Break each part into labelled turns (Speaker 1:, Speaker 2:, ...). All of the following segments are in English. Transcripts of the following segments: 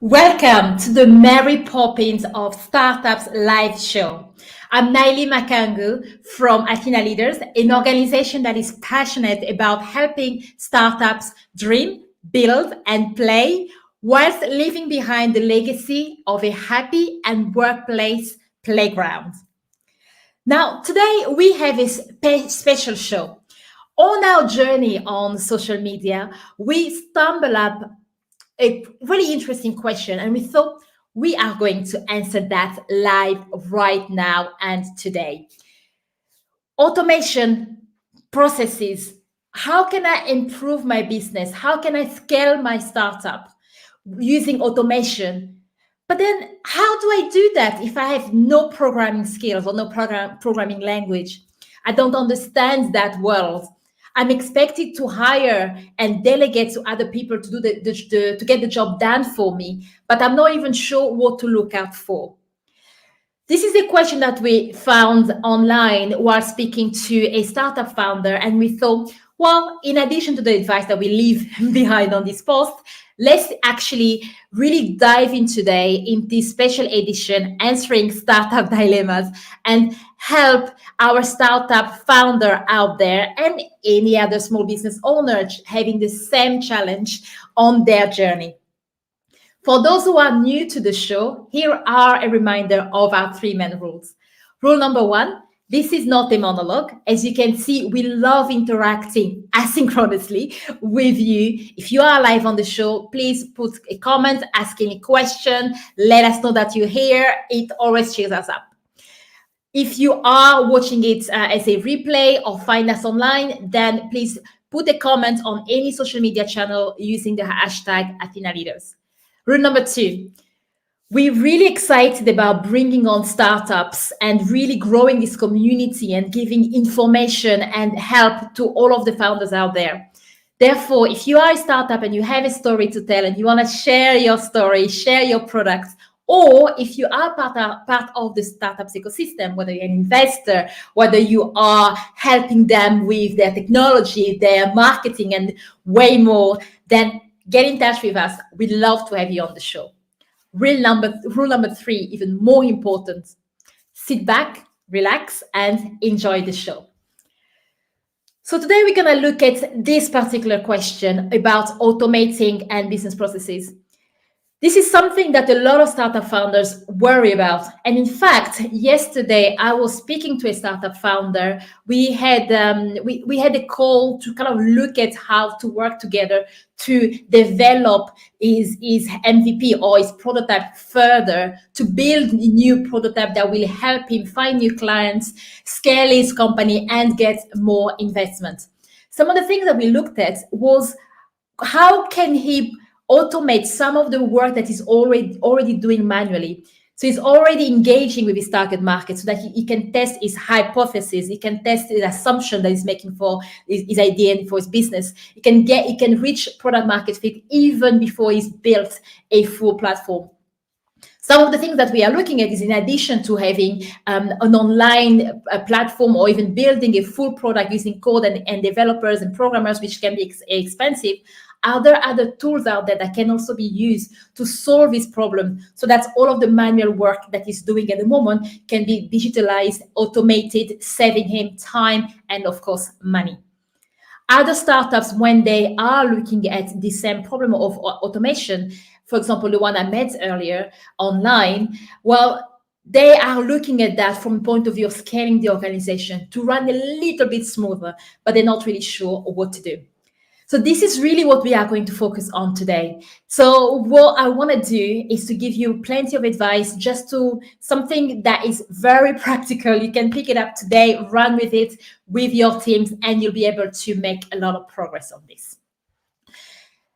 Speaker 1: Welcome to the Mary Poppins of Startups live show. I'm Naili Makangu from Athena Leaders, an organization that is passionate about helping startups dream, build, and play whilst leaving behind the legacy of a happy and workplace playground. Now, today we have a special show. On our journey on social media, we stumble up a really interesting question, and we thought we are going to answer that live right now and today. Automation processes. How can I improve my business? How can I scale my startup using automation? But then, how do I do that if I have no programming skills or no programming language? I don't understand that world. I'm expected to hire and delegate to other people to do to get the job done for me, but I'm not even sure what to look out for. This is a question that we found online while speaking to a startup founder, and we thought, well, in addition to the advice that we leave behind on this post, let's actually really dive in today in this special edition answering startup dilemmas and help our startup founder out there and any other small business owner having the same challenge on their journey. For those who are new to the show, here are a reminder of our three main rules. Rule number one, this is not a monologue. As you can see, we love interacting asynchronously with you. If you are live on the show, please put a comment, ask any question, let us know that you're here. It always cheers us up. If you are watching it as a replay or find us online, then please put a comment on any social media channel using the hashtag Athena Leaders. Rule number two, we're really excited about bringing on startups and really growing this community and giving information and help to all of the founders out there. Therefore, if you are a startup and you have a story to tell and you want to share your story, share your products, or if you are part of the startups ecosystem, whether you're an investor, whether you are helping them with their technology, their marketing, and way more, then get in touch with us. We'd love to have you on the show. Rule number three, even more important, sit back, relax, and enjoy the show. So today we're going to look at this particular question about automating and business processes. This is something that a lot of startup founders worry about. And in fact, yesterday I was speaking to a startup founder. We had a call to kind of look at how to work together to develop his MVP or his prototype further, to build a new prototype that will help him find new clients, scale his company, and get more investment. Some of the things that we looked at was how can he automate some of the work that he's already doing manually. So he's already engaging with his target market so that he can test his hypothesis, he can test the assumption that he's making for his idea and for his business. He can reach product market fit even before he's built a full platform. Some of the things that we are looking at is, in addition to having an online platform or even building a full product using code and developers and programmers, which can be expensive, are there other tools out there that can also be used to solve this problem so that all of the manual work that he's doing at the moment can be digitalized, automated, saving him time and, of course, money? Other startups, when they are looking at the same problem of automation, for example, the one I met earlier online, well, they are looking at that from the point of view of scaling the organization to run a little bit smoother, but they're not really sure what to do. So this is really what we are going to focus on today. So what I want to do is to give you plenty of advice, just to something that is very practical. You can pick it up today, run with it with your teams, and you'll be able to make a lot of progress on this.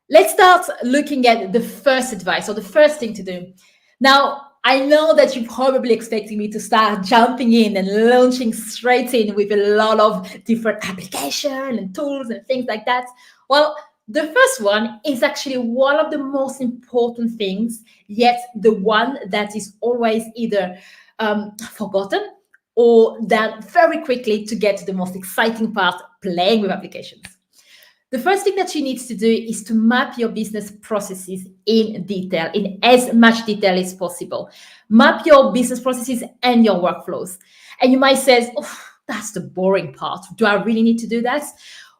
Speaker 1: Let's start looking at the first advice, or the first thing to do. Now, I know that you're probably expecting me to start jumping in and launching straight in with a lot of different applications and tools and things like that. Well, the first one is actually one of the most important things, yet the one that is always either forgotten or done very quickly to get to the most exciting part, playing with applications. The first thing that you need to do is to map your business processes in detail, in as much detail as possible. Map your business processes and your workflows. And you might say, oh, that's the boring part. Do I really need to do that?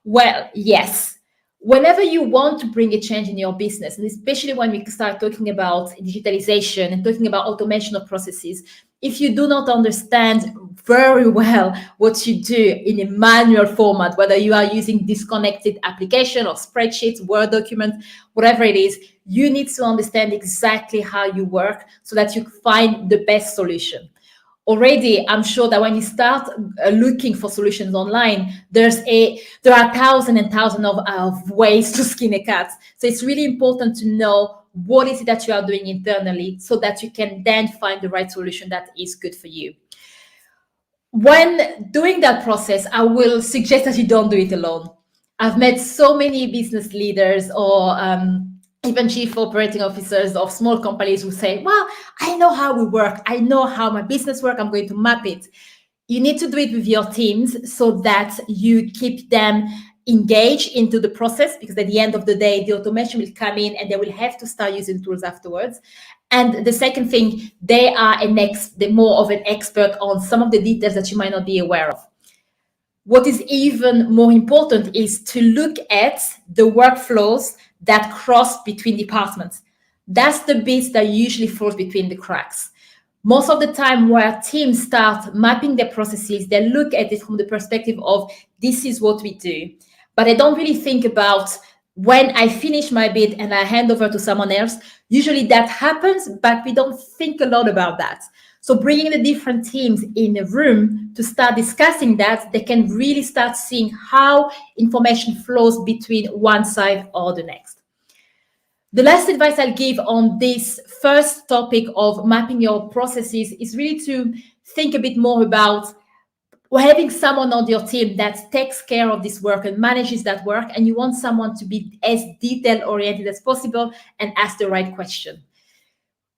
Speaker 1: Well, yes. Whenever you want to bring a change in your business, and especially when we start talking about digitalization and talking about automation of processes, if you do not understand very well what you do in a manual format, whether you are using disconnected application or spreadsheets, Word document, whatever it is, you need to understand exactly how you work so that you find the best solution. Already, I'm sure that when you start looking for solutions online, there are thousands and thousands of ways to skin a cat. So it's really important to know what is it that you are doing internally so that you can then find the right solution that is good for you. When doing that process, I will suggest that you don't do it alone. I've met so many business leaders or even chief operating officers of small companies who say, well, I know how we work. I know how my business works. I'm going to map it. You need to do it with your teams so that you keep them engaged into the process, because at the end of the day, the automation will come in and they will have to start using tools afterwards. And the second thing, they are they're more of an expert on some of the details that you might not be aware of. What is even more important is to look at the workflows that cross between departments. That's the bit that usually falls between the cracks. Most of the time where teams start mapping their processes, they look at it from the perspective of this is what we do. But they don't really think about when I finish my bit and I hand over to someone else. Usually that happens, but we don't think a lot about that. So bringing the different teams in a room to start discussing that, they can really start seeing how information flows between one side or the next. The last advice I'll give on this first topic of mapping your processes is really to think a bit more about having someone on your team that takes care of this work and manages that work, and you want someone to be as detail oriented as possible and ask the right question.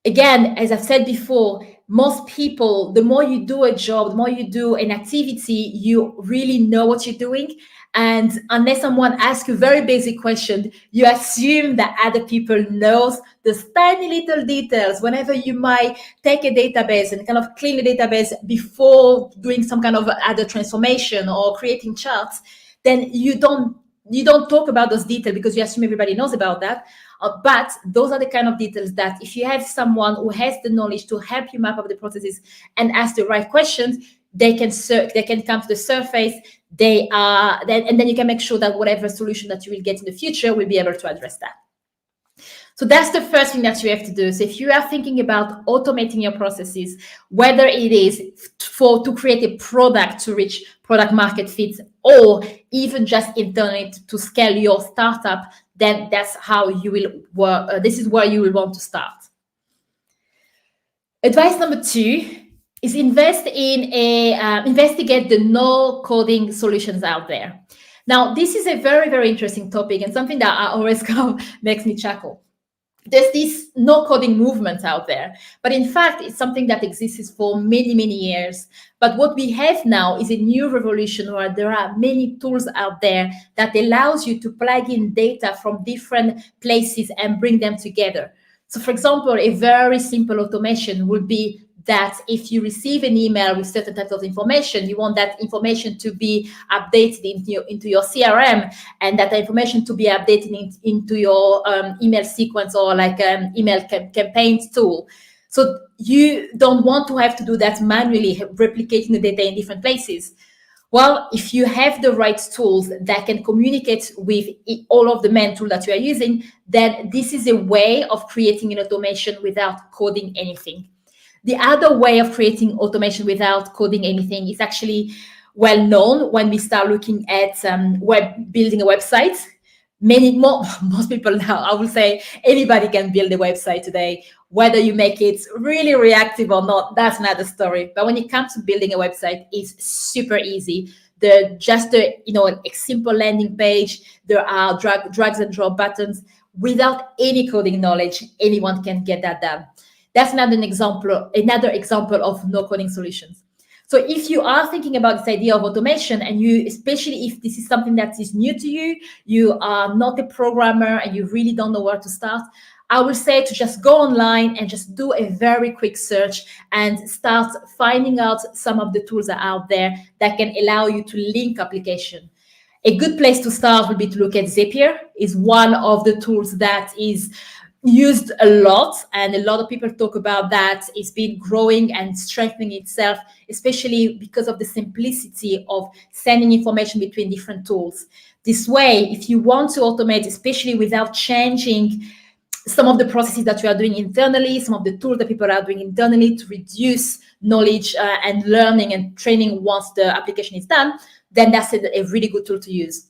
Speaker 1: Again, as I've said before, most people, the more you do a job, the more you do an activity, you really know what you're doing. And unless someone asks you a very basic question, you assume that other people knows the tiny little details. Whenever you might take a database and kind of clean the database before doing some kind of other transformation or creating charts, then you don't talk about those details because you assume everybody knows about that. But those are the kind of details that if you have someone who has the knowledge to help you map up the processes and ask the right questions, they can come to the surface. And then you can make sure that whatever solution that you will get in the future will be able to address that. So that's the first thing that you have to do. So if you are thinking about automating your processes, whether it is to create a product to reach product market fit, or even just internally to scale your startup, then that's how you will work. This is where you will want to start. Advice number 2 is investigate the no coding solutions out there. Now, this is a very, very interesting topic and something that always kind of makes me chuckle. There's this no coding movement out there, but in fact, it's something that exists for many, many years. But what we have now is a new revolution where there are many tools out there that allows you to plug in data from different places and bring them together. So for example, a very simple automation would be that if you receive an email with certain types of information, you want that information to be updated into your CRM, and that information to be updated into your email sequence or like an email campaigns tool. So you don't want to have to do that manually, replicating the data in different places. Well, if you have the right tools that can communicate with all of the main tools that you are using, then this is a way of creating an automation without coding anything. The other way of creating automation without coding anything is actually well known when we start looking at building a website. Most people now, I will say anybody can build a website today. Whether you make it really reactive or not, that's another story. But when it comes to building a website, it's super easy. A simple landing page. There are drags and drop buttons. Without any coding knowledge, anyone can get that done. That's another example of no coding solutions. So if you are thinking about this idea of automation, and you, especially if this is something that is new to you, you are not a programmer and you really don't know where to start, I will say to just go online and just do a very quick search and start finding out some of the tools that are out there that can allow you to link application. A good place to start would be to look at Zapier. Is one of the tools that is used a lot, and a lot of people talk about that. It's been growing and strengthening itself, especially because of the simplicity of sending information between different tools. This way, if you want to automate, especially without changing some of the processes that you are doing internally, some of the tools that people are doing internally to reduce knowledge and learning and training once the application is done, then that's a really good tool to use.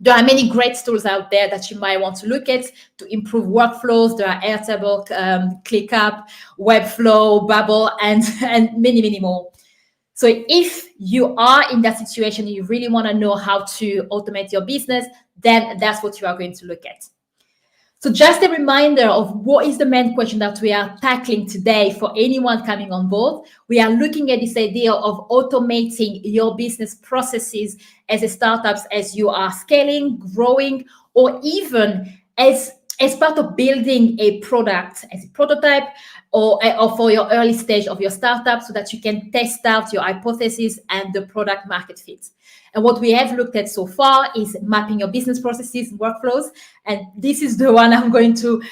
Speaker 1: There are many great tools out there that you might want to look at to improve workflows. There are Airtable, ClickUp, Webflow, Bubble, and many, many more. So if you are in that situation and you really want to know how to automate your business, then that's what you are going to look at. So just a reminder of what is the main question that we are tackling today for anyone coming on board. We are looking at this idea of automating your business processes as a startup, as you are scaling, growing, or even as part of building a product as a prototype, or for your early stage of your startup, so that you can test out your hypothesis and the product market fit. And what we have looked at so far is mapping your business processes and workflows. And this is the one I'm going to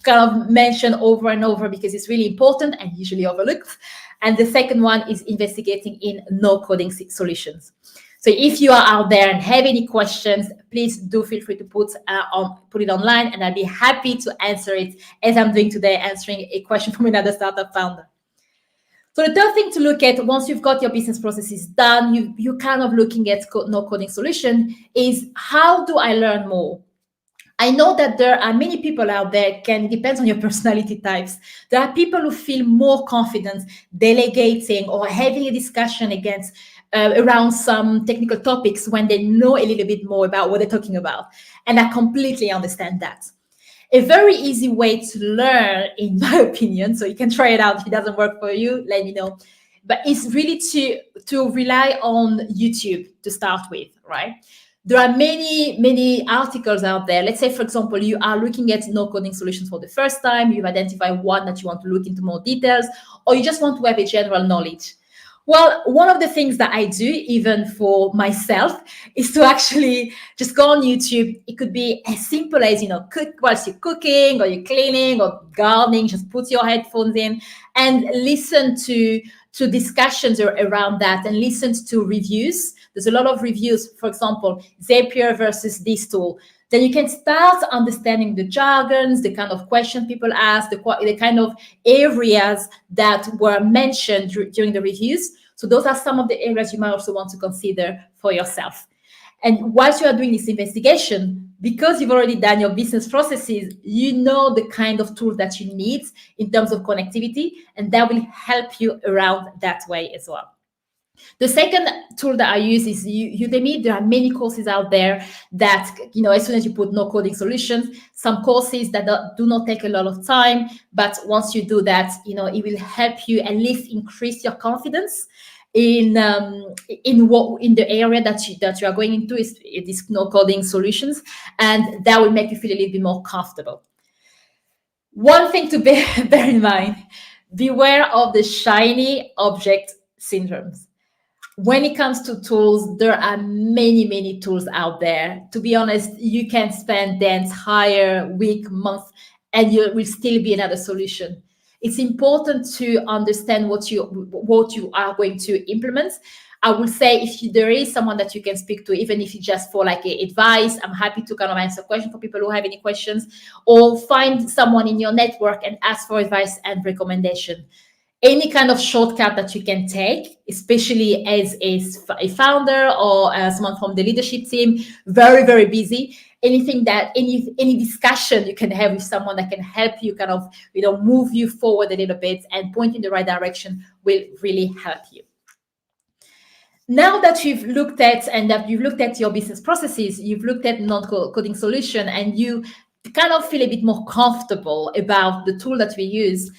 Speaker 1: kind of mention over and over because it's really important and usually overlooked. And the second one is investigating in no coding solutions. So if you are out there and have any questions, please do feel free to put it online, and I'll be happy to answer it, as I'm doing today, answering a question from another startup founder. So the third thing to look at once you've got your business processes done, you're kind of looking at no coding solution, is how do I learn more? I know that there are many people out there, it depends on your personality types. There are people who feel more confident delegating or having a discussion around some technical topics when they know a little bit more about what they're talking about. And I completely understand that. A very easy way to learn, in my opinion, so you can try it out. If it doesn't work for you, let me know. But it's really to rely on YouTube to start with, right? There are many articles out there. Let's say, for example, you are looking at no coding solutions for the first time. You've identified one that you want to look into more details, or you just want to have a general knowledge. Well, one of the things that I do, even for myself, is to actually just go on YouTube. It could be as simple as, cook whilst you're cooking or you're cleaning or gardening. Just put your headphones in and listen to discussions around that, and listen to reviews. There's a lot of reviews, for example, Zapier versus this tool. Then you can start understanding the jargons, the kind of questions people ask, the kind of areas that were mentioned during the reviews. So those are some of the areas you might also want to consider for yourself. And whilst you are doing this investigation, because you've already done your business processes, you know the kind of tools that you need in terms of connectivity, and that will help you around that way as well. The second tool that I use is Udemy. There are many courses out there that, as soon as you put no coding solutions, some courses that do not take a lot of time, but once you do that, it will help you at least increase your confidence in the area that you are going into, is these no coding solutions, and that will make you feel a little bit more comfortable. One thing to bear in mind: beware of the shiny object syndromes. When it comes to tools, there are many tools out there. To be honest, you can spend the entire week, month, and you will still be another solution. It's important to understand what you are going to implement. I will say, if there is someone that you can speak to, even if it's just for advice, I'm happy to kind of answer questions for people who have any questions, or find someone in your network and ask for advice and recommendation. Any kind of shortcut that you can take, especially as a founder or someone from the leadership team, very busy. Any discussion you can have with someone that can help you kind of move you forward a little bit and point in the right direction will really help you. Now that you've looked at your business processes, you've looked at non-coding solution, and you kind of feel a bit more comfortable about the tool that we use,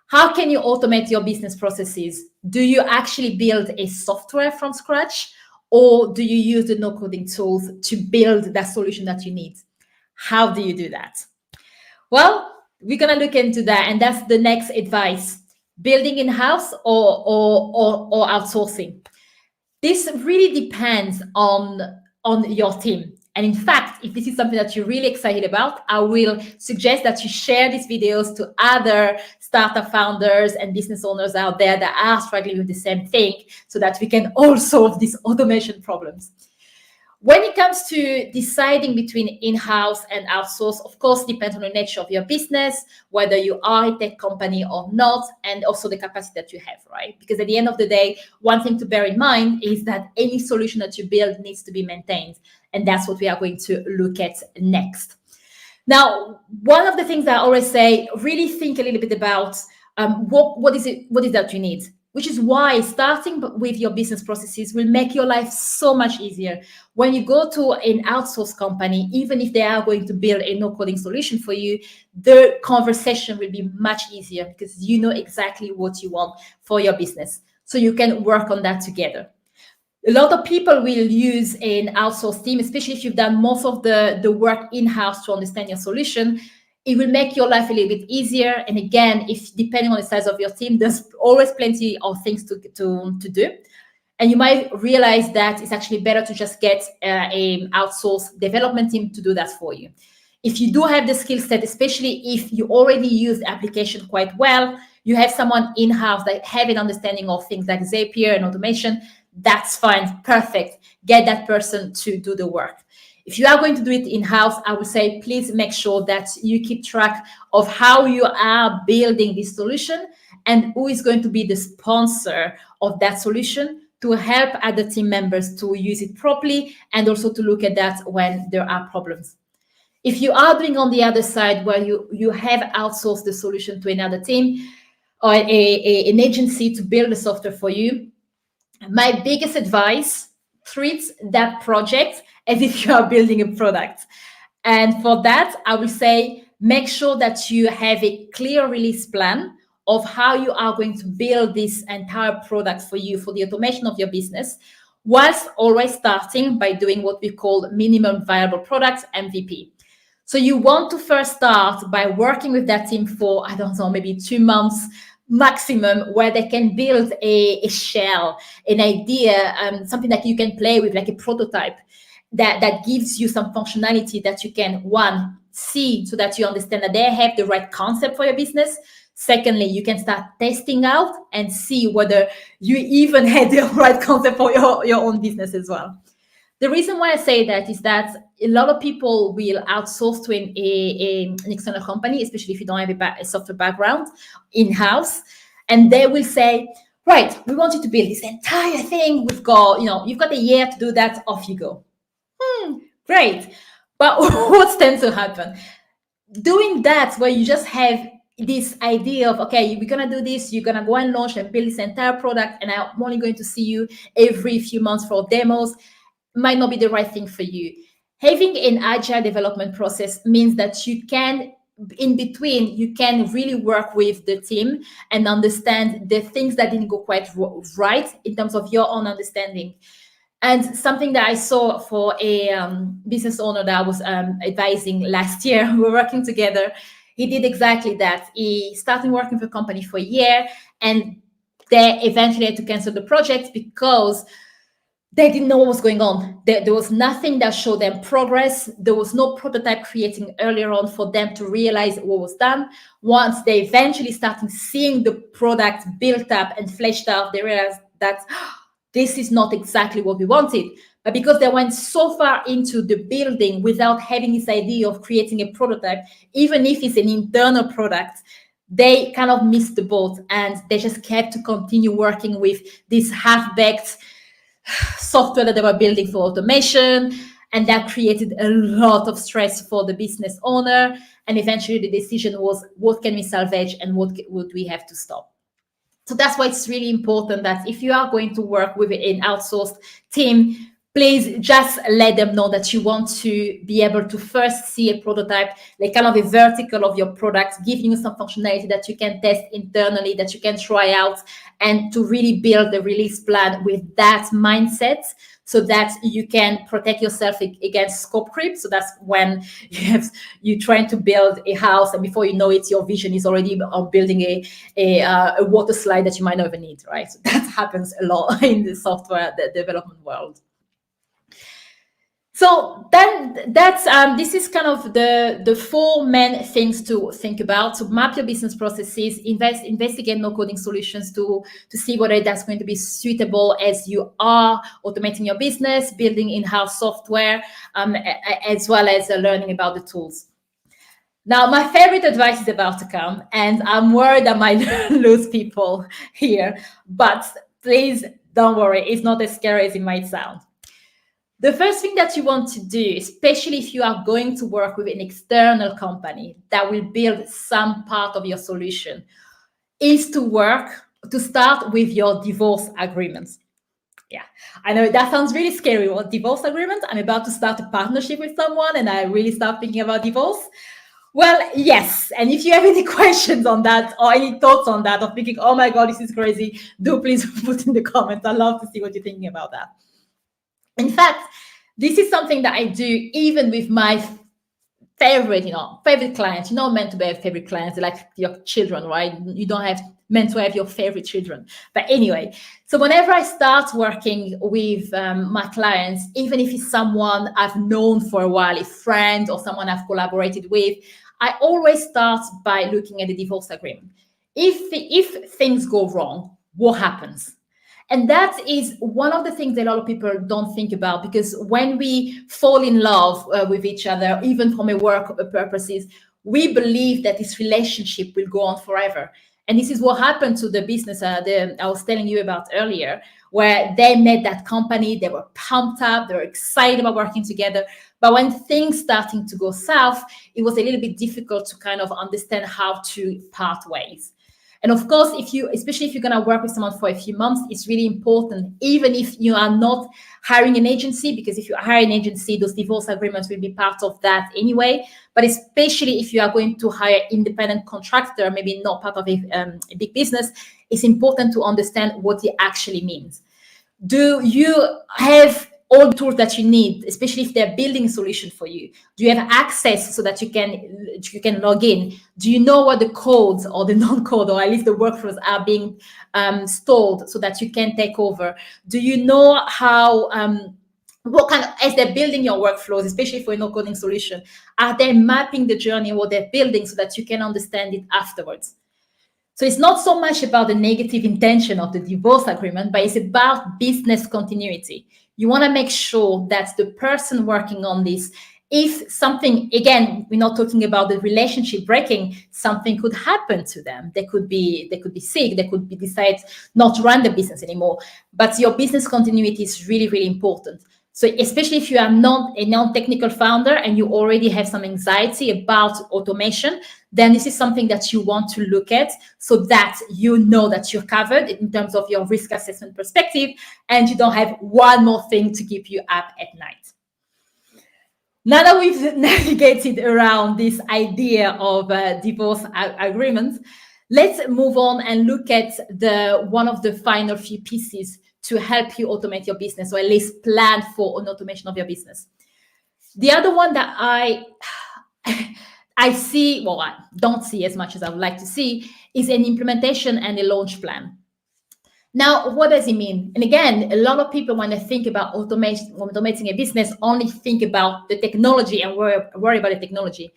Speaker 1: how can you automate your business processes? Do you actually build a software from scratch, or do you use the no coding tools to build that solution that you need? How do you do that? Well, we're gonna look into that, and that's the next advice: building in house or outsourcing. This really depends on your team. And in fact, if this is something that you're really excited about, I will suggest that you share these videos to other startup founders and business owners out there that are struggling with the same thing, so that we can all solve these automation problems. When it comes to deciding between in-house and outsource, of course, depends on the nature of your business, whether you are a tech company or not, and also the capacity that you have, right? Because at the end of the day, one thing to bear in mind is that any solution that you build needs to be maintained. And that's what we are going to look at next. Now, one of the things that I always say, really think a little bit about what is that you need, which is why starting with your business processes will make your life so much easier. When you go to an outsourced company, even if they are going to build a no-coding solution for you, the conversation will be much easier because you know exactly what you want for your business. So you can work on that together. A lot of people will use an outsourced team, especially if you've done most of the work in-house to understand your solution. It will make your life a little bit easier. And again, if depending on the size of your team, there's always plenty of things to do. And you might realize that it's actually better to just get an outsourced development team to do that for you. If you do have the skill set, especially if you already use the application quite well, you have someone in-house that have an understanding of things like Zapier and automation, that's fine, perfect. Get that person to do the work. If you are going to do it in-house, I would say, please make sure that you keep track of how you are building this solution and who is going to be the sponsor of that solution to help other team members to use it properly and also to look at that when there are problems. If you are doing on the other side where you have outsourced the solution to another team or an agency to build the software for you, my biggest advice, treat that project as if you are building a product. And for that, I will say, make sure that you have a clear release plan of how you are going to build this entire product for you, for the automation of your business, whilst always starting by doing what we call minimum viable products, MVP. So you want to first start by working with that team for, I don't know, maybe 2 months maximum, where they can build a shell, an idea, something that you can play with, like a prototype that gives you some functionality that you can, one, see so that you understand that they have the right concept for your business. Secondly, you can start testing out and see whether you even had the right concept for your own business as well. The reason why I say that is that a lot of people will outsource to an external company, especially if you don't have a software background in-house, and they will say, right, we want you to build this entire thing. We've got, you've got a year to do that, off you go. Great. But what tends to happen? Doing that where you just have this idea of, okay, we're going to do this, you're going to go and launch and build this entire product, and I'm only going to see you every few months for demos, might not be the right thing for you. Having an agile development process means that you can, in between, you can really work with the team and understand the things that didn't go quite right in terms of your own understanding. And something that I saw for a business owner that I was advising last year, we were working together, he did exactly that. He started working for a company for a year, and they eventually had to cancel the project because they didn't know what was going on. There was nothing that showed them progress. There was no prototype creating earlier on for them to realize what was done. Once they eventually started seeing the product built up and fleshed out, they realized that this is not exactly what we wanted. But because they went so far into the building without having this idea of creating a prototype, even if it's an internal product, they kind of missed the boat, and they just kept to continue working with this half-baked software that they were building for automation, and that created a lot of stress for the business owner. And eventually the decision was, what can we salvage and what would we have to stop? So that's why it's really important that if you are going to work with an outsourced team, please just let them know that you want to be able to first see a prototype, like kind of a vertical of your product, giving you some functionality that you can test internally, that you can try out, and to really build the release plan with that mindset, so that you can protect yourself against scope creep. So that's when you're trying to build a house, and before you know it, your vision is already on building a water slide that you might not even need, right? So that happens a lot in the software development world. So then this is kind of the four main things to think about. So map your business processes, investigate no coding solutions to see whether that's going to be suitable as you are automating your business, building in-house software, as well as learning about the tools. Now, my favorite advice is about to come, and I'm worried I might lose people here, but please don't worry, it's not as scary as it might sound. The first thing that you want to do, especially if you are going to work with an external company that will build some part of your solution, is to start with your divorce agreements. Yeah, I know that sounds really scary. What divorce agreement? I'm about to start a partnership with someone and I really start thinking about divorce. Well, yes. And if you have any questions on that or any thoughts on that, or thinking, oh my God, this is crazy, do please put in the comments. I'd love to see what you're thinking about that. In fact, this is something that I do even with my favorite clients. You're not meant to have favorite clients. They're like your children, right? You don't have meant to have your favorite children. But anyway, so whenever I start working with my clients, even if it's someone I've known for a while, a friend or someone I've collaborated with, I always start by looking at the divorce agreement. If things go wrong, what happens? And that is one of the things that a lot of people don't think about, because when we fall in love with each other, even from a work purposes, we believe that this relationship will go on forever. And this is what happened to the business I was telling you about earlier, where they met that company, they were pumped up, they were excited about working together. But when things starting to go south, it was a little bit difficult to kind of understand how to part ways. And of course, especially if you're going to work with someone for a few months, it's really important, even if you are not hiring an agency, because if you hire an agency, those divorce agreements will be part of that anyway. But especially if you are going to hire independent contractor, maybe not part of a big business, it's important to understand what it actually means. Do you have all the tools that you need, especially if they're building a solution for you? Do you have access so that you can log in? Do you know what the codes or the non-code, or at least the workflows, are being stored so that you can take over? Do you know how what kind of, as they're building your workflows, especially for a no-coding solution, are they mapping the journey of what they're building so that you can understand it afterwards? So it's not so much about the negative intention of the divorce agreement, but it's about business continuity. You want to make sure that the person working on this, if something, again, we're not talking about the relationship breaking, something could happen to them. They could be sick, they could decide not to run the business anymore. But your business continuity is really, really important. So especially if you are not a non-technical founder and you already have some anxiety about automation, then this is something that you want to look at, so that you know that you're covered in terms of your risk assessment perspective, and you don't have one more thing to keep you up at night. Now that we've navigated around this idea of divorce agreements, let's move on and look at one of the final few pieces to help you automate your business, or at least plan for an automation of your business. The other one that I see, well, I don't see as much as I would like to see, is an implementation and a launch plan. Now, what does it mean? And again, a lot of people, when they think about automating a business, only think about the technology and worry about the technology.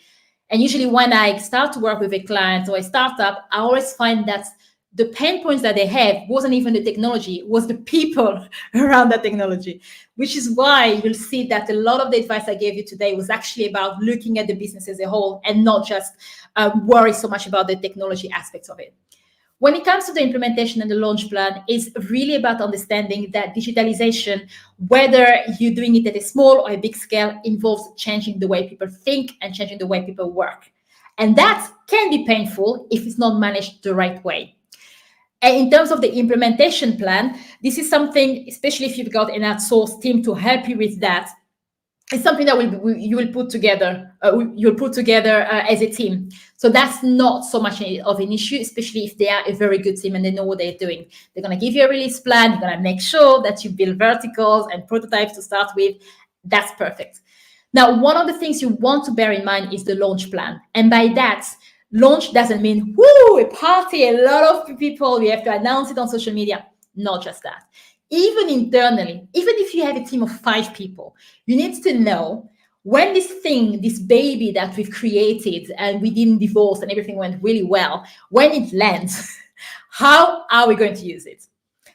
Speaker 1: And usually when I start to work with a client or a startup, I always find that the pain points that they have wasn't even the technology, it was the people around that technology, which is why you'll see that a lot of the advice I gave you today was actually about looking at the business as a whole and not just worry so much about the technology aspects of it. When it comes to the implementation and the launch plan, it's really about understanding that digitalization, whether you're doing it at a small or a big scale, involves changing the way people think and changing the way people work. And that can be painful if it's not managed the right way. And in terms of the implementation plan, this is something, especially if you've got an outsourced team to help you with that, it's something that you will put together. You'll put together as a team. So that's not so much of an issue, especially if they are a very good team and they know what they're doing. They're going to give you a release plan. You're going to make sure that you build verticals and prototypes to start with. That's perfect. Now, one of the things you want to bear in mind is the launch plan. And by that, launch doesn't mean, woo, a party, a lot of people, we have to announce it on social media. Not just that. Even internally, even if you have a team of 5 people, you need to know when this thing, this baby that we've created and we didn't divorce and everything went really well, when it lands, how are we going to use it?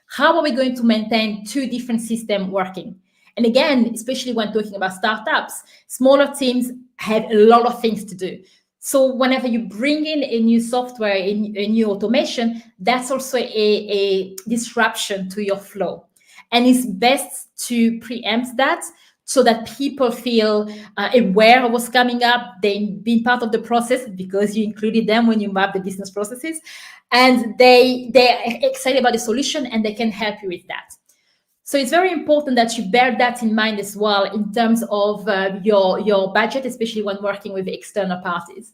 Speaker 1: How are we going to maintain 2 different systems working? And again, especially when talking about startups, smaller teams have a lot of things to do. So whenever you bring in a new software, a new automation, that's also a disruption to your flow. And it's best to preempt that so that people feel aware of what's coming up. They've been part of the process because you included them when you map the business processes. And they're excited about the solution and they can help you with that. So it's very important that you bear that in mind as well in terms of your budget, especially when working with external parties.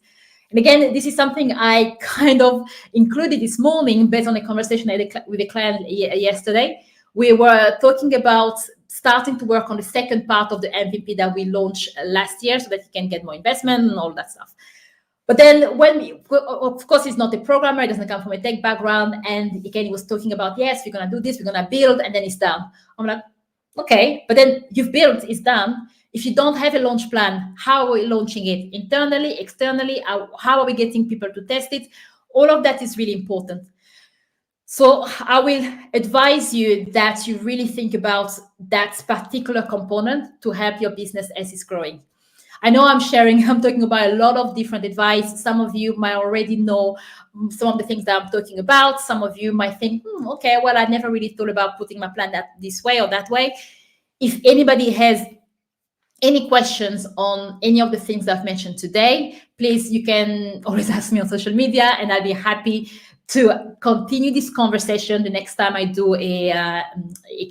Speaker 1: And again, this is something I kind of included this morning based on a conversation I had with a client yesterday. We were talking about starting to work on the second part of the MVP that we launched last year so that you can get more investment and all that stuff. But then of course, he's not a programmer, he doesn't come from a tech background. And again, he was talking about, yes, we're going to do this, we're going to build, and then it's done. I'm like, okay, but then you've built, it's done. If you don't have a launch plan, how are we launching it? Internally, externally, how are we getting people to test it? All of that is really important. So I will advise you that you really think about that particular component to help your business as it's growing. I know I'm talking about a lot of different advice. Some of you might already know some of the things that I'm talking about. Some of you might think, okay, well, I never really thought about putting my plan this way or that way. If anybody has any questions on any of the things I've mentioned today, please, you can always ask me on social media and I'll be happy to continue this conversation the next time I do a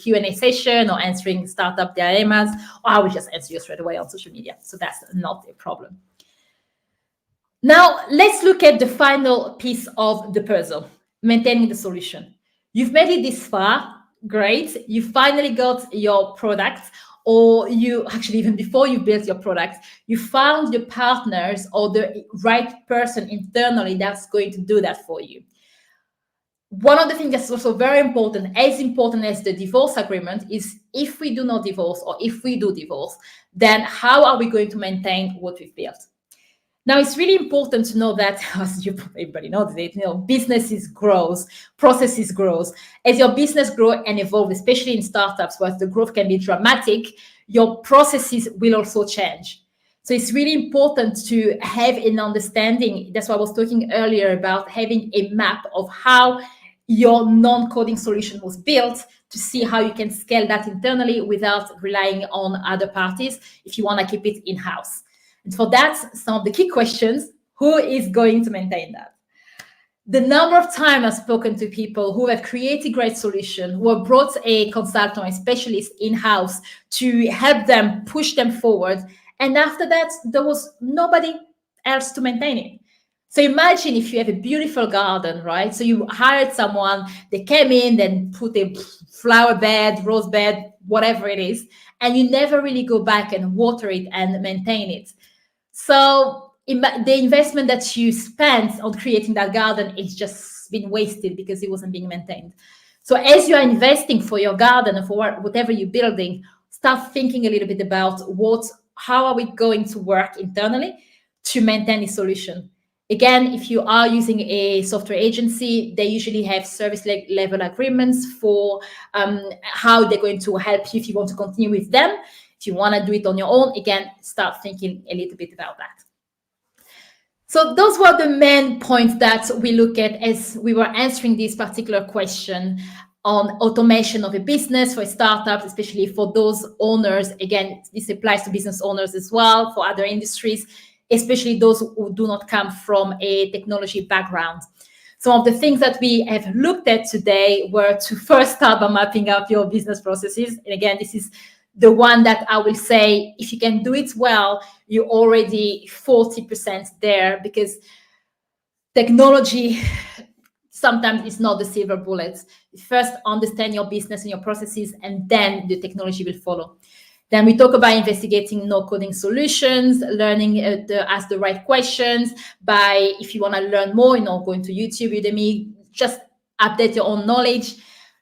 Speaker 1: Q&A session or answering startup dilemmas, or I will just answer you straight away on social media. So that's not a problem. Now, let's look at the final piece of the puzzle, maintaining the solution. You've made it this far, great. You finally got your product, or you actually, even before you built your product, you found your partners or the right person internally that's going to do that for you. One of the things that's also very important as the divorce agreement, is if we do not divorce or if we do divorce, then how are we going to maintain what we've built? Now, it's really important to know that, as everybody knows it, businesses grows, processes grows. As your business grows and evolve, especially in startups where the growth can be dramatic, your processes will also change. So it's really important to have an understanding. That's why I was talking earlier about having a map of how your non-coding solution was built, to see how you can scale that internally without relying on other parties if you want to keep it in-house. And for that, some of the key questions: who is going to maintain that? The number of times I've spoken to people who have created great solutions, who have brought a consultant or a specialist in-house to help them push them forward, and after that, there was nobody else to maintain it. So imagine if you have a beautiful garden, right? So you hired someone, they came in, then put a flower bed, rose bed, whatever it is, and you never really go back and water it and maintain it. So the investment that you spent on creating that garden is just been wasted because it wasn't being maintained. So as you are investing for your garden and for whatever you're building, start thinking a little bit about how are we going to work internally to maintain the solution. Again, if you are using a software agency, they usually have service level agreements for how they're going to help you if you want to continue with them. If you want to do it on your own, again, start thinking a little bit about that. So those were the main points that we look at as we were answering this particular question on automation of a business for startups, especially for those owners. Again, this applies to business owners as well, for other industries, especially those who do not come from a technology background. Some of the things that we have looked at today were to first start by mapping out your business processes. And again, this is the one that I will say, if you can do it well, you're already 40% there, because technology sometimes is not the silver bullet. First, understand your business and your processes, and then the technology will follow. Then we talk about investigating no-coding solutions, learning to ask the right questions. If you want to learn more, going to YouTube, Udemy, just update your own knowledge.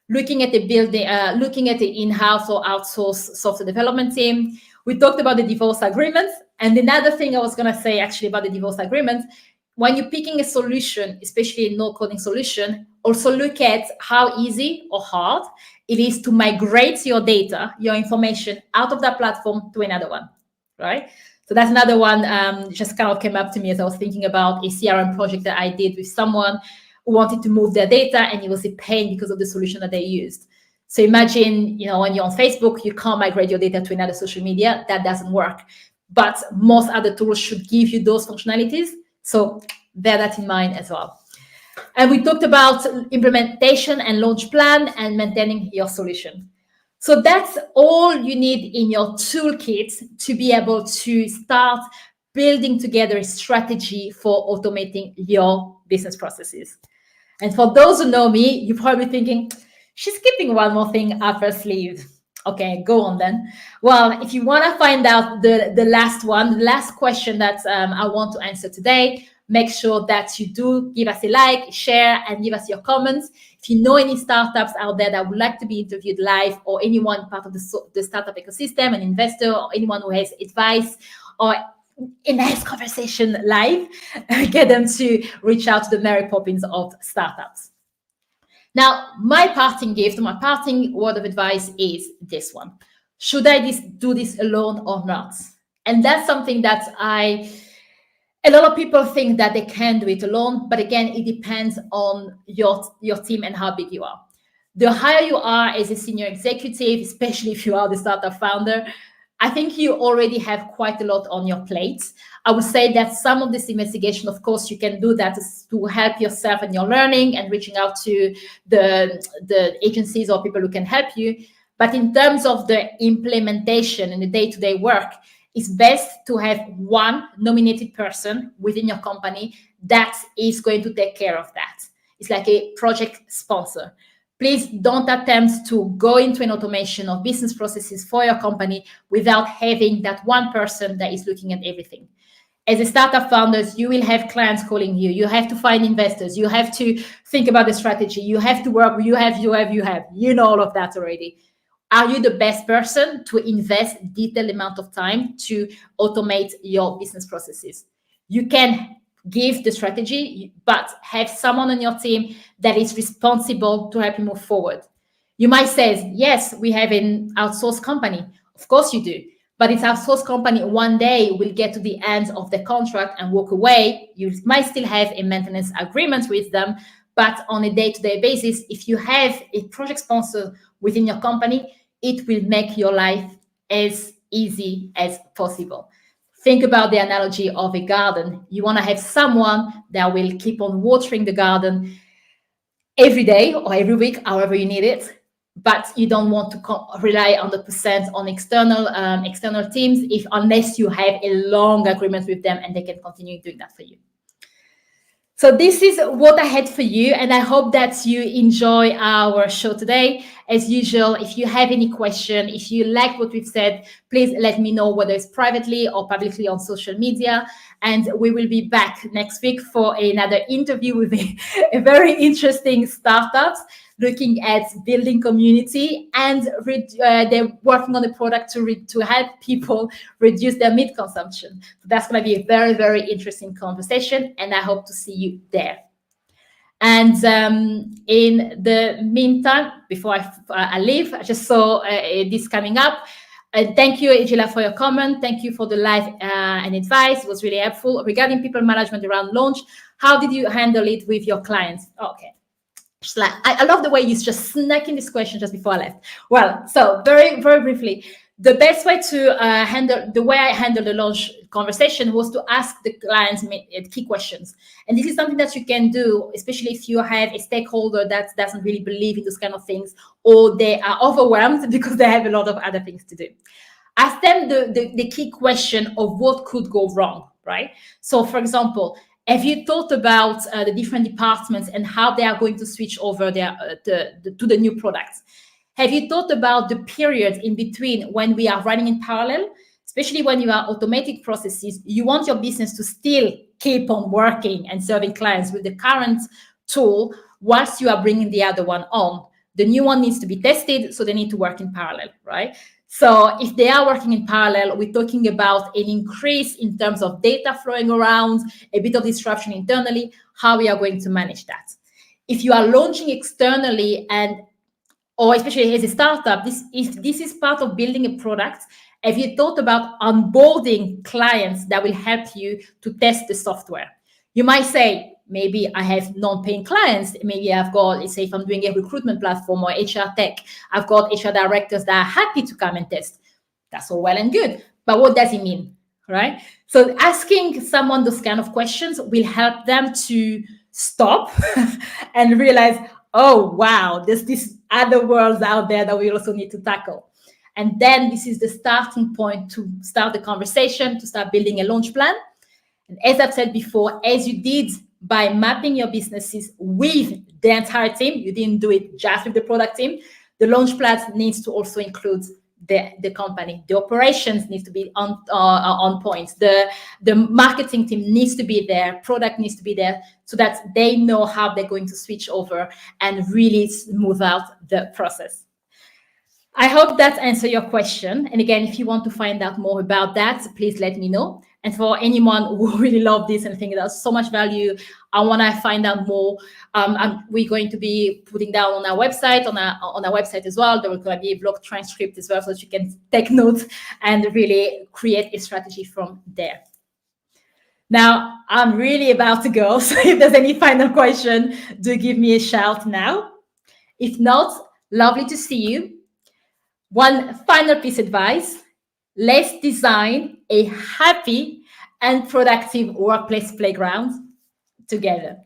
Speaker 1: Looking at the in-house or outsourced software development team. We talked about the divorce agreements. And another thing I was going to say actually about the divorce agreements, when you're picking a solution, especially a no-coding solution, also look at how easy or hard it is to migrate your data, your information out of that platform to another one, right? So that's another one just kind of came up to me as I was thinking about a CRM project that I did with someone who wanted to move their data, and it was a pain because of the solution that they used. So imagine, when you're on Facebook, you can't migrate your data to another social media. That doesn't work. But most other tools should give you those functionalities. So bear that in mind as well. And we talked about implementation and launch plan and maintaining your solution. So that's all you need in your toolkit to be able to start building together a strategy for automating your business processes. And for those who know me, you're probably thinking, she's keeping one more thing up her sleeve. Okay, go on then. Well, if you want to find out the last question that I want to answer today, make sure that you do give us a like, share, and give us your comments. If you know any startups out there that would like to be interviewed live, or anyone part of the startup ecosystem, an investor, or anyone who has advice or a nice conversation live, get them to reach out to the Mary Poppins of startups. Now, my parting word of advice is this one. Should I do this alone or not? And that's something that a lot of people think that they can do it alone, but again, it depends on your team and how big you are. The higher you are as a senior executive, especially if you are the startup founder, I think you already have quite a lot on your plate. I would say that some of this investigation, of course, you can do that to help yourself and your learning and reaching out to the agencies or people who can help you. But in terms of the implementation and the day-to-day work, it's best to have one nominated person within your company that is going to take care of that. It's like a project sponsor. Please don't attempt to go into an automation of business processes for your company without having that one person that is looking at everything. As a startup founders, you will have clients calling you. You have to find investors. You have to think about the strategy. You have to work. You know all of that already. Are you the best person to invest detailed amount of time to automate your business processes? You can give the strategy, but have someone on your team that is responsible to help you move forward. You might say, yes, we have an outsourced company. Of course you do. But it's outsourced company one day will get to the end of the contract and walk away. You might still have a maintenance agreement with them, but on a day-to-day basis, if you have a project sponsor within your company, it will make your life as easy as possible. Think about the analogy of a garden. You want to have someone that will keep on watering the garden every day or every week, however you need it. But you don't want to rely 100% on external teams unless you have a long agreement with them and they can continue doing that for you. So this is what I had for you, and I hope that you enjoy our show today. As usual, if you have any question, if you like what we've said, please let me know, whether it's privately or publicly on social media. And we will be back next week for another interview with a very interesting startup looking at building community, and they're working on a product to help people reduce their meat consumption. So that's going to be a very, very interesting conversation, and I hope to see you there. And in the meantime, before I leave, I just saw this coming up. Thank you, Angela, for your comment. Thank you for the live and advice. It was really helpful. Regarding people management around launch, how did you handle it with your clients? Okay. I love the way you just snuck in this question just before I left. Well, so very, very briefly. The best way to handle the way I handle the launch conversation was to ask the clients key questions. And this is something that you can do, especially if you have a stakeholder that doesn't really believe in those kind of things, or they are overwhelmed because they have a lot of other things to do. Ask them the key question of what could go wrong, right? So, for example, have you thought about the different departments and how they are going to switch over to the new products? Have you thought about the period in between when we are running in parallel? Especially when you are automatic processes, you want your business to still keep on working and serving clients with the current tool whilst you are bringing the other one on. The new one needs to be tested, so they need to work in parallel, right? So if they are working in parallel, we're talking about an increase in terms of data flowing around, a bit of disruption internally, how we are going to manage that. If you are launching externally or especially as a startup, if this is part of building a product, have you thought about onboarding clients that will help you to test the software? You might say, maybe I have non-paying clients. Maybe I've got, let's say if I'm doing a recruitment platform or HR tech, I've got HR directors that are happy to come and test. That's all well and good. But what does it mean, right? So asking someone those kind of questions will help them to stop and realize, oh, wow, there's these other worlds out there that we also need to tackle. And then this is the starting point to start the conversation, to start building a launch plan. And as I've said before, as you did by mapping your businesses with the entire team, you didn't do it just with the product team. The launch plan needs to also include the company. The operations needs to be on point. The marketing team needs to be there. Product needs to be there so that they know how they're going to switch over and really smooth out the process. I hope that answers your question. And again, if you want to find out more about that, please let me know. And for anyone who really love this and think there's so much value, I want to find out more. We're going to be putting down on our website, on our website as well. There will be a blog transcript as well, so that you can take notes and really create a strategy from there. Now, I'm really about to go. So if there's any final question, do give me a shout now. If not, lovely to see you. One final piece of advice: let's design a happy and productive workplace playground together.